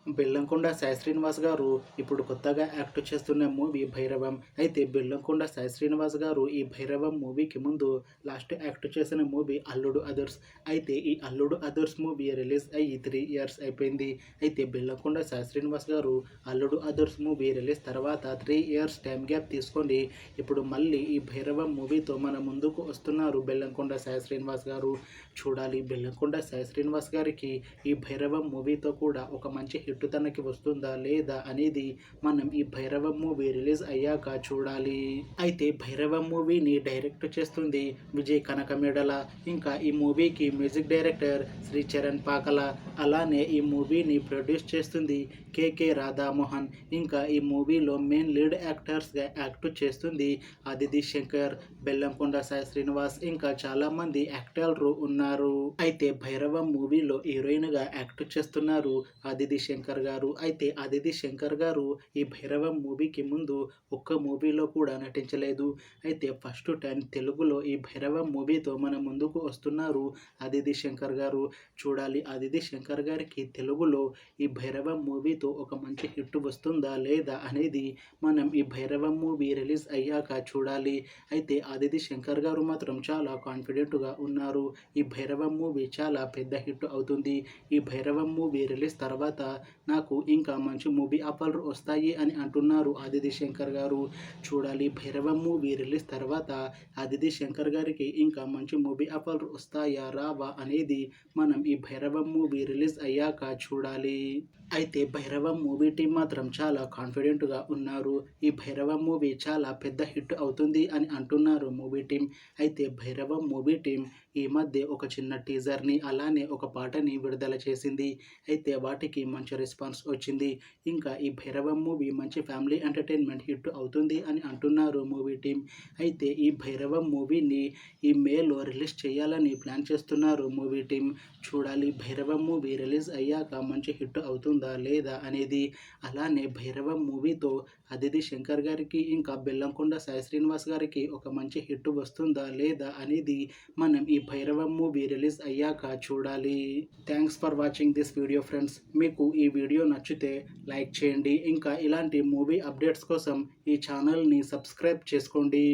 బెల్లంకొండ సాయి శ్రీనివాస్ గారు ఇప్పుడు కొత్తగా యాక్ట్ చేస్తున్న మూవీ భైరవం. అయితే బెల్లంకొండ సాయి శ్రీనివాస్ గారు ఈ భైరవం మూవీకి ముందు లాస్ట్ యాక్ట్ చేసిన మూవీ అల్లుడు అదర్స్. అయితే ఈ అల్లుడు అదర్స్ మూవీ రిలీజ్ అయ్యి 3 years అయిపోయింది. అయితే బెల్లంకొండ సాయి శ్రీనివాస్ గారు అల్లుడు అదర్స్ మూవీ రిలీజ్ తర్వాత 3 years టైం గ్యాప్ తీసుకొని ఇప్పుడు మళ్ళీ ఈ భైరవం మూవీతో మన ముందుకు వస్తున్నారు బెల్లంకొండ సాయి శ్రీనివాస్ గారు. చూడాలి బెల్లంకొండ సాయి శ్రీనివాస్ గారికి ఈ భైరవం మూవీతో కూడా ఒక మంచి హిట్ తనకి వస్తుందా లేదా అనేది మనం ఈ భైరవం మూవీ రిలీజ్ అయ్యాక చూడాలి. అయితే భైరవం మూవీని డైరెక్ట్ చేస్తుంది విజయ్ కనకమేడల. ఇంకా ఈ మూవీకి మ్యూజిక్ డైరెక్టర్ శ్రీ చరణ్ పాకల. అలానే ఈ మూవీని ప్రొడ్యూస్ చేస్తుంది కేకే రాధామోహన్. ఇంకా ఈ మూవీలో మెయిన్ లీడ్ యాక్టర్స్గా యాక్ట్ చేస్తుంది అదితి శంకర్, బెల్లంకొండ సాయి శ్రీనివాస్, ఇంకా చాలా మంది యాక్టర్లు ఉన్నారు. అయితే భైరవం మూవీలో హీరోయిన్గా యాక్ట్ చేస్తున్నారు అదితి శంకర్ గారు. అయితే అదితి శంకర్ గారు ఈ భైరవం మూవీకి ముందు ఒక్క మూవీలో కూడా నటించలేదు. అయితే ఫస్ట్ టైం తెలుగులో ఈ భైరవం మూవీతో మన ముందుకు వస్తున్నారు అదితి శంకర్ గారు. చూడాలి అదితి శంకర్ గారికి తెలుగులో ఈ భైరవం మూవీతో ఒక మంచి హిట్ వస్తుందా లేదా అనేది మనం ఈ భైరవం మూవీ రిలీజ్ అయ్యాక చూడాలి. అయితే అదితి శంకర్ గారు మాత్రం చాలా కాన్ఫిడెంట్గా ఉన్నారు. ఈ భైరవం మూవీ చాలా పెద్ద హిట్ అవుతుంది. ఈ భైరవం మూవీ రిలీజ్ తర్వాత నాకు ఇంకా మంచి మూవీ ఆఫర్లు వస్తాయి అని అంటున్నారు అదితి శంకర్ గారు. చూడాలి భైరవం మూవీ రిలీజ్ తర్వాత అదితి శంకర్ గారికి ఇంకా మంచి మూవీ ఆఫర్లు వస్తాయా రావా అనేది మనం ఈ భైరవం మూవీ రిలీజ్ అయ్యాక చూడాలి. అయితే భైరవం మూవీ టీం మాత్రం చాలా కాన్ఫిడెంట్గా ఉన్నారు. ఈ భైరవం మూవీ చాలా పెద్ద హిట్ అవుతుంది అని అంటున్నారు మూవీ టీం. అయితే భైరవం మూవీ టీం ఈ మధ్య ఒక చిన్న టీజర్ని అలానే ఒక పాటని విడుదల చేసింది. అయితే వాటికి మంచి రెస్పాన్స్ వచ్చింది. ఇంకా ఈ భైరవం మూవీ మంచి ఫ్యామిలీ ఎంటర్టైన్మెంట్ హిట్ అవుతుంది అని అంటున్నారు మూవీ టీం. అయితే ఈ భైరవం మూవీని ఈ మేలో రిలీజ్ చేయాలని ప్లాన్ చేస్తున్నారు మూవీ టీం. చూడాలి భైరవం మూవీ రిలీజ్ అయ్యాక మంచి హిట్ అవుతుందా లేదా అనేది. అలానే భైరవం మూవీతో అదితి శంకర్ గారికి ఇంకా బెల్లంకొండ సాయి శ్రీనివాస్ గారికి ఒక మంచి హిట్ వస్తుందా లేదా అనేది మనం ఈ భైరవం మూవీ రిలీజ్ అయ్యాక చూడాలి. Thanks for watching this video friends. మీకు ఈ వీడియో నచ్చితే లైక్ చేయండి. ఇంకా ఇలాంటి మూవీ అప్డేట్స్ కోసం ఈ ఛానల్ని సబ్స్క్రైబ్ చేసుకోండి.